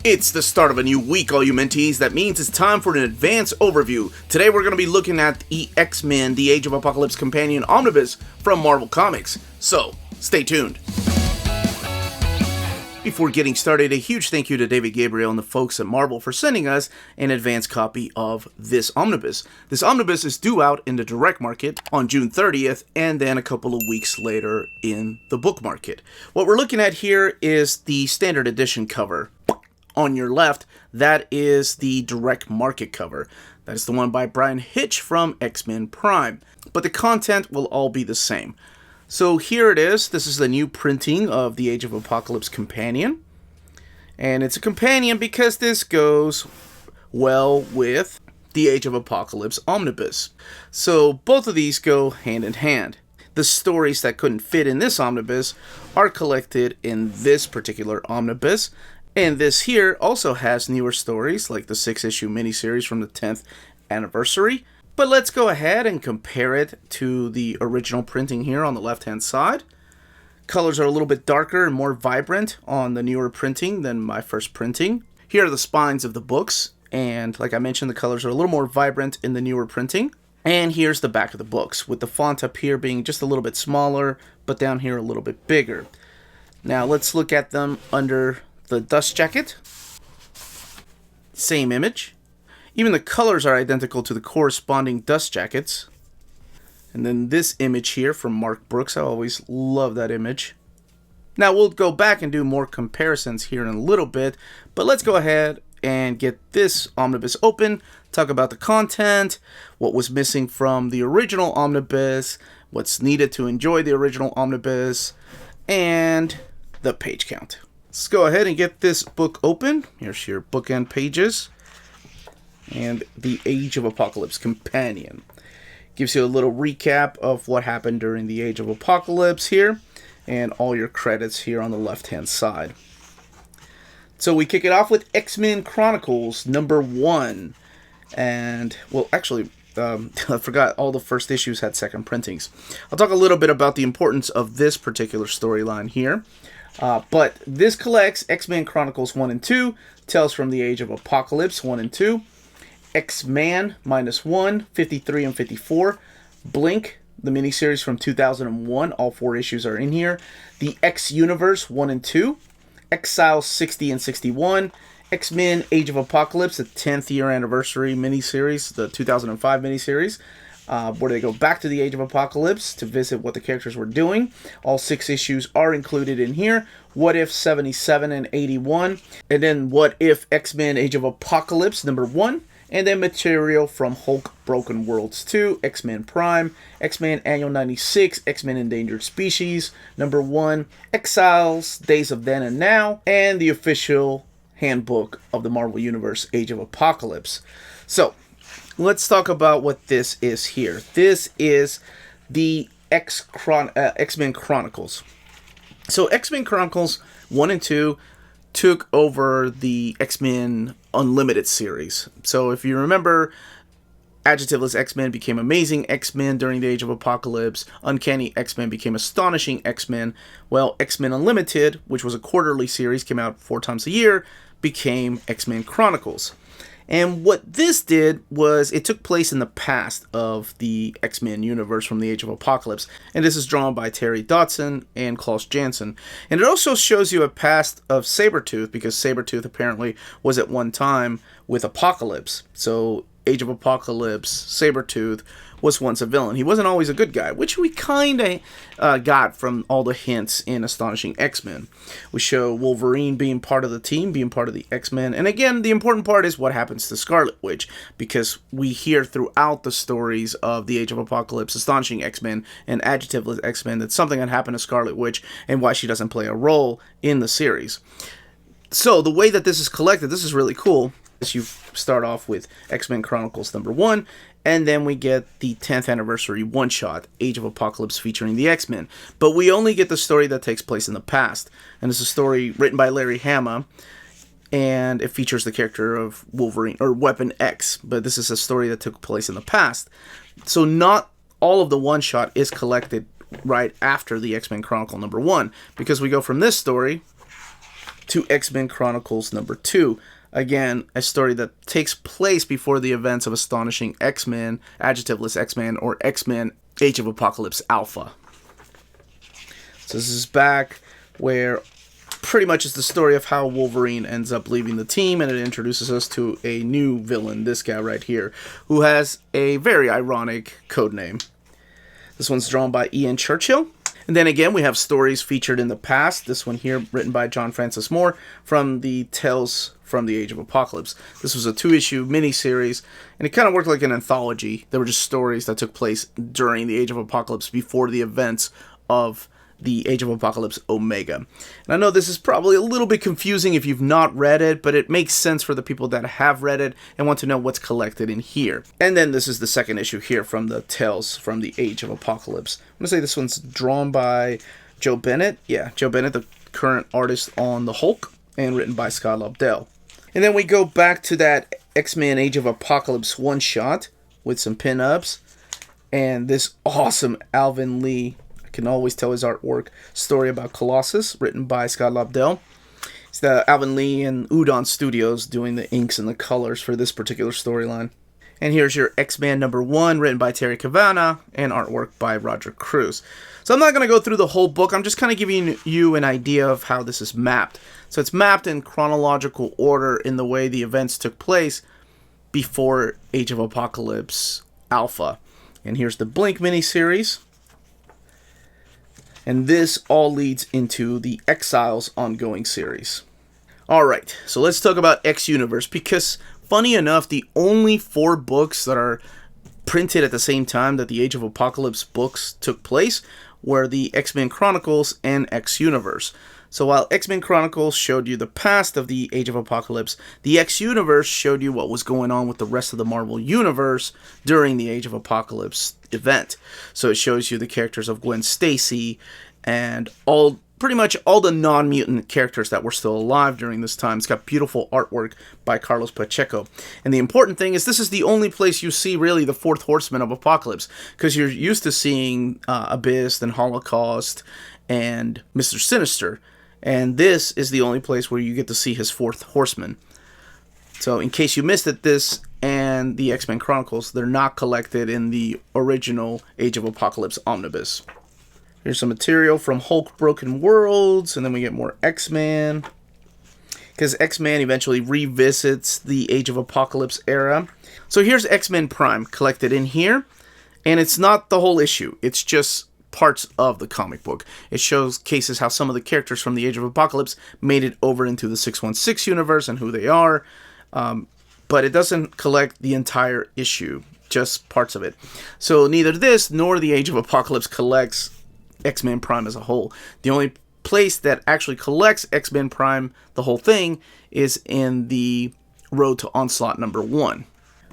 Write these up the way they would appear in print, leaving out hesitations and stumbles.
It's the start of a new week, all you mentees. That means it's time for an advance overview. Today we're going to be looking at the X-Men, the Age of Apocalypse Companion Omnibus from Marvel Comics. So, stay tuned. Before getting started, a huge thank you to David Gabriel and the folks at Marvel for sending us an advance copy of this omnibus. This omnibus is due out in the direct market on June 30th, and then a couple of weeks later in the book market. What we're looking at here is the standard edition cover. On your left, that is the direct market cover. That is the one by Brian Hitch from X-Men Prime. But the content will all be the same. So here it is. This is the new printing of the Age of Apocalypse Companion. And it's a companion because this goes well with the Age of Apocalypse Omnibus. So both of these go hand in hand. The stories that couldn't fit in this omnibus are collected in this particular omnibus. And this here also has newer stories, like the 6-issue miniseries from the 10th anniversary. But let's go ahead and compare it to the original printing here on the left-hand side. Colors are a little bit darker and more vibrant on the newer printing than my first printing. Here are the spines of the books, and like I mentioned, the colors are a little more vibrant in the newer printing. And here's the back of the books, with the font up here being just a little bit smaller, but down here a little bit bigger. Now let's look at them under the dust jacket. Same image. Even the colors are identical to the corresponding dust jackets. And then this image here from Mark Brooks. I always love that image. Now we'll go back and do more comparisons here in a little bit, but let's go ahead and get this omnibus open, talk about the content, what was missing from the original omnibus, what's needed to enjoy the original omnibus, and the page count. Let's go ahead and get this book open. Here's your bookend pages. And the Age of Apocalypse Companion. Gives you a little recap of what happened during the Age of Apocalypse here. And all your credits here on the left-hand side. So we kick it off with X-Men Chronicles #1. And, well, actually, I forgot all the first issues had second printings. I'll talk a little bit about the importance of this particular storyline here. But this collects X-Men Chronicles 1 and 2, Tales from the Age of Apocalypse 1 and 2, X-Man -1, 53 and 54, Blink, the miniseries from 2001, all 4 issues are in here, the X-Universe 1 and 2, Exiles 60 and 61, X-Men Age of Apocalypse, the 10th year anniversary miniseries, the 2005 miniseries, where they go back to the Age of Apocalypse to visit what the characters were doing. All 6 issues are included in here. What If 77 and 81. And then What If X-Men Age of Apocalypse #1. And then material from Hulk Broken Worlds 2, X-Men Prime, X-Men Annual 96, X-Men Endangered Species #1, Exiles, Days of Then and Now, and the official handbook of the Marvel Universe Age of Apocalypse. So, let's talk about what this is here. This is the X-Men Chronicles. So X-Men Chronicles 1 and 2 took over the X-Men Unlimited series. So if you remember, Adjectiveless X-Men became Amazing X-Men during the Age of Apocalypse. Uncanny X-Men became Astonishing X-Men. Well, X-Men Unlimited, which was a quarterly series, came out 4 times a year, became X-Men Chronicles. And what this did was it took place in the past of the X-Men universe from the Age of Apocalypse. And this is drawn by Terry Dodson and Klaus Janson. And it also shows you a past of Sabretooth, because Sabretooth apparently was at one time with Apocalypse. So Age of Apocalypse, Sabretooth was once a villain. He wasn't always a good guy, which we kind of got from all the hints in Astonishing X-Men. We show Wolverine being part of the team, being part of the X-Men. And again, the important part is what happens to Scarlet Witch, because we hear throughout the stories of the Age of Apocalypse, Astonishing X-Men, and Adjectiveless X-Men that something had happened to Scarlet Witch and why she doesn't play a role in the series. So the way that this is collected, this is really cool. You start off with X-Men Chronicles #1, and then we get the 10th anniversary one-shot, Age of Apocalypse, featuring the X-Men. But we only get the story that takes place in the past. And it's a story written by Larry Hama, and it features the character of Wolverine, or Weapon X. But this is a story that took place in the past. So not all of the one-shot is collected right after the X-Men Chronicle #1, because we go from this story to X-Men Chronicles number 2. Again, a story that takes place before the events of Astonishing X-Men, Adjectiveless X-Men, or X-Men Age of Apocalypse Alpha. So this is back where pretty much it's the story of how Wolverine ends up leaving the team, and it introduces us to a new villain, this guy right here, who has a very ironic codename. This one's drawn by Ian Churchill. And then again, we have stories featured in the past. This one here, written by John Francis Moore, from the Tales from the Age of Apocalypse. This was a 2-issue miniseries, and it kind of worked like an anthology. There were just stories that took place during the Age of Apocalypse, before the events of the Age of Apocalypse Omega. And I know this is probably a little bit confusing if you've not read it, but it makes sense for the people that have read it and want to know what's collected in here. And then this is the second issue here from the Tales from the Age of Apocalypse. I'm going to say this one's drawn by Joe Bennett. Yeah, Joe Bennett, the current artist on the Hulk, and written by Scott Lobdell. And then we go back to that X-Men Age of Apocalypse one-shot with some pin-ups and this awesome Alvin Lee, can always tell his artwork, story about Colossus, written by Scott Lobdell. It's the Alvin Lee and Udon Studios doing the inks and the colors for this particular storyline. And here's your X-Men number 1, written by Terry Cavanagh, and artwork by Roger Cruz. So I'm not going to go through the whole book, I'm just kind of giving you an idea of how this is mapped. So it's mapped in chronological order in the way the events took place before Age of Apocalypse Alpha. And here's the Blink miniseries. And this all leads into the Exiles ongoing series. Alright, so let's talk about X-Universe, because funny enough, the only 4 books that are printed at the same time that the Age of Apocalypse books took place were the X-Men Chronicles and X-Universe. So while X-Men Chronicles showed you the past of the Age of Apocalypse, the X-Universe showed you what was going on with the rest of the Marvel Universe during the Age of Apocalypse event. So it shows you the characters of Gwen Stacy and pretty much all the non-mutant characters that were still alive during this time. It's got beautiful artwork by Carlos Pacheco. And the important thing is this is the only place you see really the 4th horseman of Apocalypse, because you're used to seeing Abyss and Holocaust and Mr. Sinister. And this is the only place where you get to see his 4th horseman. So in case you missed it, this and the X-Men Chronicles, they're not collected in the original Age of Apocalypse Omnibus. Here's some material from Hulk Broken Worlds, and then we get more X-Men. Because X-Men eventually revisits the Age of Apocalypse era. So here's X-Men Prime collected in here, and it's not the whole issue. It's just parts of the comic book. It shows cases how some of the characters from the Age of Apocalypse made it over into the 616 universe and who they are. But it doesn't collect the entire issue, just parts of it. So neither this nor the Age of Apocalypse collects X-Men Prime as a whole. The only place that actually collects X-Men Prime, the whole thing, is in the Road to Onslaught number 1.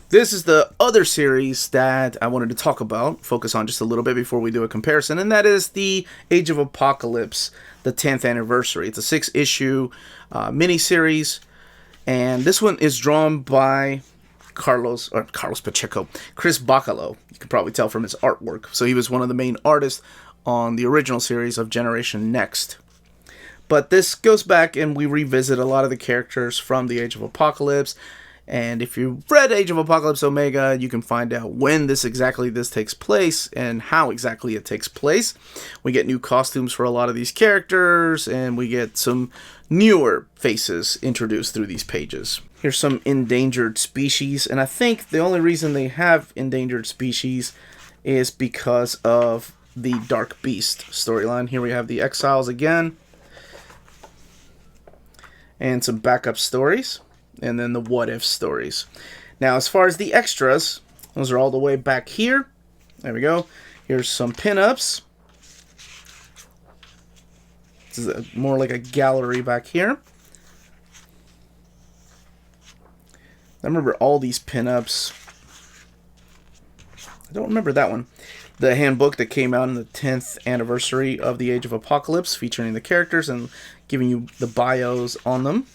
This is the other series that I wanted to talk about, focus on just a little bit before we do a comparison, and that is the Age of Apocalypse, the 10th anniversary. It's a 6-issue miniseries, and this one is drawn by Carlos Pacheco, Chris Bacalo. You can probably tell from his artwork. So he was one of the main artists on the original series of Generation Next. But this goes back and we revisit a lot of the characters from the Age of Apocalypse. And if you've read Age of Apocalypse Omega, you can find out when this takes place and how exactly it takes place. We get new costumes for a lot of these characters, and we get some newer faces introduced through these pages. Here's some endangered species, and I think the only reason they have endangered species is because of the Dark Beast storyline. Here we have the Exiles again, and some backup stories. And then the what if stories. Now, as far as the extras, those are all the way back here. There we go. Here's some pinups. This is more like a gallery back here. I remember all these pinups. I don't remember that one. The handbook that came out in the 10th anniversary of the Age of Apocalypse, featuring the characters and giving you the bios on them.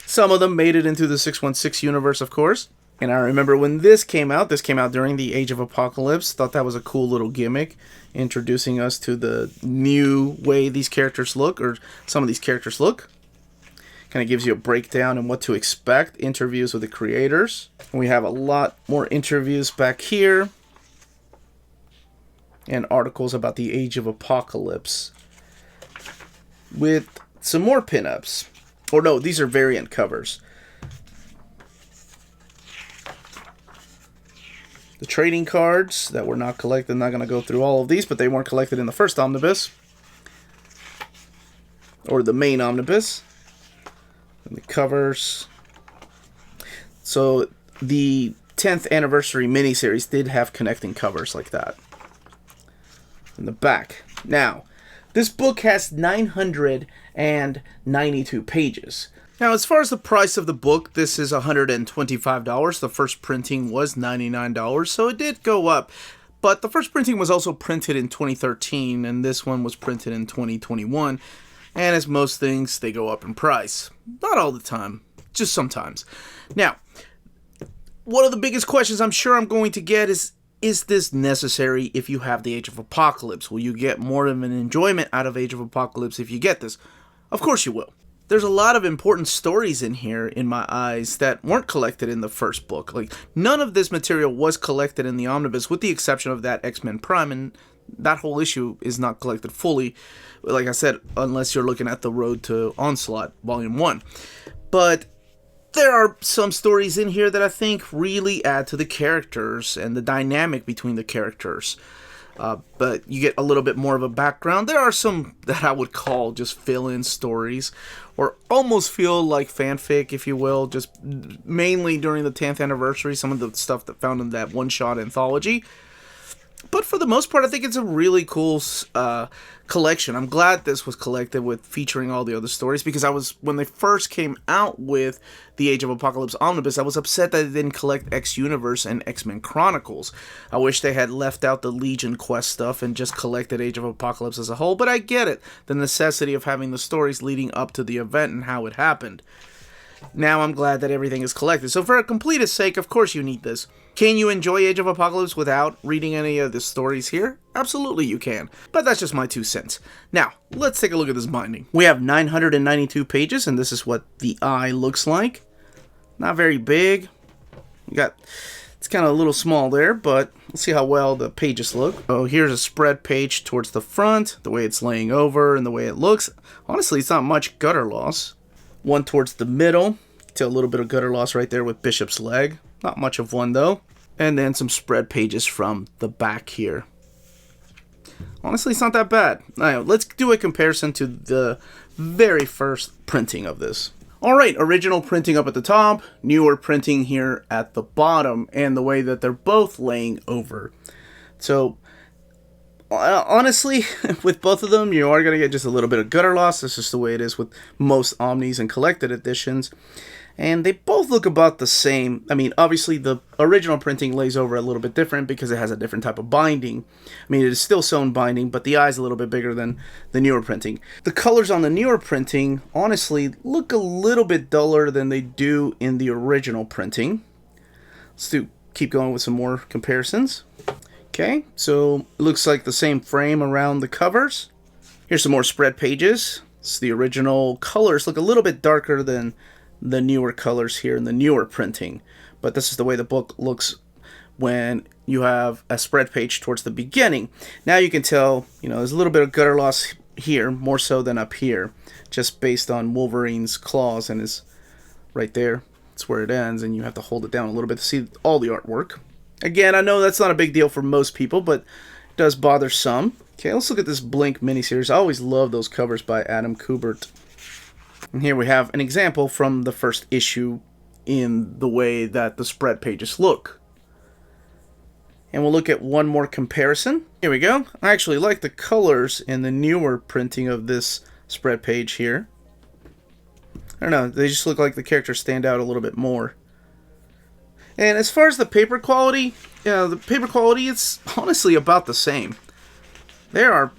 Some of them made it into the 616 universe, of course. And I remember when this came out during the Age of Apocalypse. Thought that was a cool little gimmick, introducing us to the new way these characters look, or some of these characters look. Kind of gives you a breakdown on what to expect, interviews with the creators. And we have a lot more interviews back here, and articles about the Age of Apocalypse, with some more pinups. Or no, these are variant covers. The trading cards that were not collected. I'm not going to go through all of these, but they weren't collected in the first omnibus, or the main omnibus. And the covers. So the 10th anniversary miniseries did have connecting covers like that in the back. Now, this book has 992 pages. Now, as far as the price of the book, this is $125. The first printing was $99, so it did go up. But the first printing was also printed in 2013, and this one was printed in 2021. And as most things, they go up in price. Not all the time, just sometimes. Now, one of the biggest questions I'm sure I'm going to get is this necessary if you have the Age of Apocalypse? Will you get more of an enjoyment out of Age of Apocalypse if you get this? Of course you will. There's a lot of important stories in here, in my eyes, that weren't collected in the first book. Like, none of this material was collected in the omnibus, with the exception of that X-Men Prime, and that whole issue is not collected fully, like I said, unless you're looking at The Road to Onslaught, Volume 1. But there are some stories in here that I think really add to the characters and the dynamic between the characters. But you get a little bit more of a background. There are some that I would call just fill-in stories, or almost feel like fanfic, if you will, just mainly during the 10th anniversary, some of the stuff that found in that one-shot anthology. But for the most part, I think it's a really cool collection. I'm glad this was collected with featuring all the other stories, because when they first came out with the Age of Apocalypse Omnibus, I was upset that they didn't collect X-Universe and X-Men Chronicles. I wish they had left out the Legion Quest stuff and just collected Age of Apocalypse as a whole, but I get it. The necessity of having the stories leading up to the event and how it happened. Now I'm glad that everything is collected. So for a completist sake, of course you need this. Can you enjoy Age of Apocalypse without reading any of the stories here? Absolutely you can. But that's just my 2 cents. Now, let's take a look at this binding. We have 992 pages, and this is what the eye looks like. Not very big. It's kind of a little small there, but let's see how well the pages look. Oh, here's a spread page towards the front, the way it's laying over and the way it looks. Honestly, it's not much gutter loss. One towards the middle. Tell a little bit of gutter loss right there with Bishop's leg. Not much of one though. And then some spread pages from the back here. Honestly, it's not that bad. Now, let's do a comparison to the very first printing of this. Alright, original printing up at the top, newer printing here at the bottom, and the way that they're both laying over. So, honestly, with both of them, you are going to get just a little bit of gutter loss. This is the way it is with most Omnis and collected editions. And they both look about the same. I mean, obviously, the original printing lays over a little bit different because it has a different type of binding. I mean, it is still sewn binding, but the eye's a little bit bigger than the newer printing. The colors on the newer printing, honestly, look a little bit duller than they do in the original printing. Let's keep going with some more comparisons. Okay, so it looks like the same frame around the covers. Here's some more spread pages. So the original colors look a little bit darker than the newer colors here in the newer printing, but this is the way the book looks when you have a spread page towards the beginning. Now you can tell, there's a little bit of gutter loss here, more so than up here, just based on Wolverine's claws and his right there. It's where it ends, and you have to hold it down a little bit to see all the artwork. Again, I know that's not a big deal for most people, but it does bother some. Okay, let's look at this Blink miniseries. I always love those covers by Adam Kubert. And here we have an example from the first issue in the way that the spread pages look. And we'll look at one more comparison. Here we go. I actually like the colors in the newer printing of this spread page here. I don't know, they just look like the characters stand out a little bit more. And as far as the paper quality, the paper quality, it's honestly about the same. They are,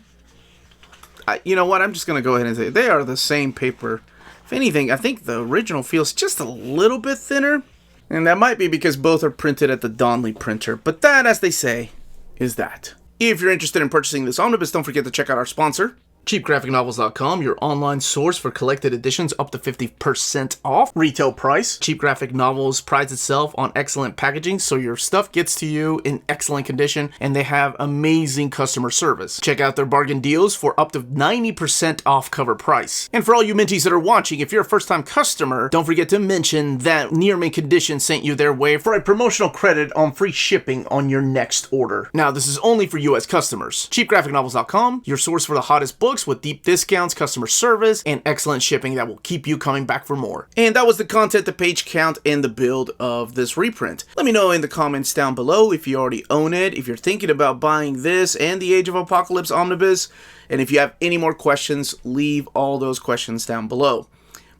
you know what, I'm just going to go ahead and say they are the same paper. If anything, I think the original feels just a little bit thinner. And that might be because both are printed at the Donley printer, but that, as they say, is that. If you're interested in purchasing this omnibus, don't forget to check out our sponsor, cheapgraphicnovels.com, your online source for collected editions up to 50% off retail price. Cheap Graphic Novels prides itself on excellent packaging, so your stuff gets to you in excellent condition, and they have amazing customer service. Check out their bargain deals for up to 90% off cover price. And for all you Minties that are watching, if you're a first-time customer, don't forget to mention that Near Mint Condition sent you their way for a promotional credit on free shipping on your next order. Now, this is only for U.S. customers. cheapgraphicnovels.com, your source for the hottest books with deep discounts, customer service, and excellent shipping that will keep you coming back for more. And that was the content, the page count, and the build of this reprint. Let me know in the comments down below if you already own it, if you're thinking about buying this and the Age of Apocalypse Omnibus, and if you have any more questions, leave all those questions down below.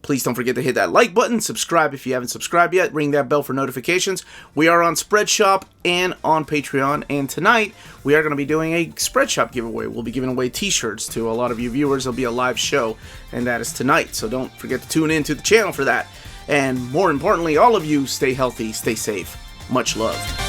Please don't forget to hit that like button, subscribe if you haven't subscribed yet, ring that bell for notifications. We are on Spreadshop and on Patreon, and tonight we are going to be doing a Spreadshop giveaway. We'll be giving away t-shirts to a lot of you viewers. There'll be a live show, and that is tonight, so don't forget to tune in to the channel for that. And more importantly, all of you, stay healthy, stay safe. Much love.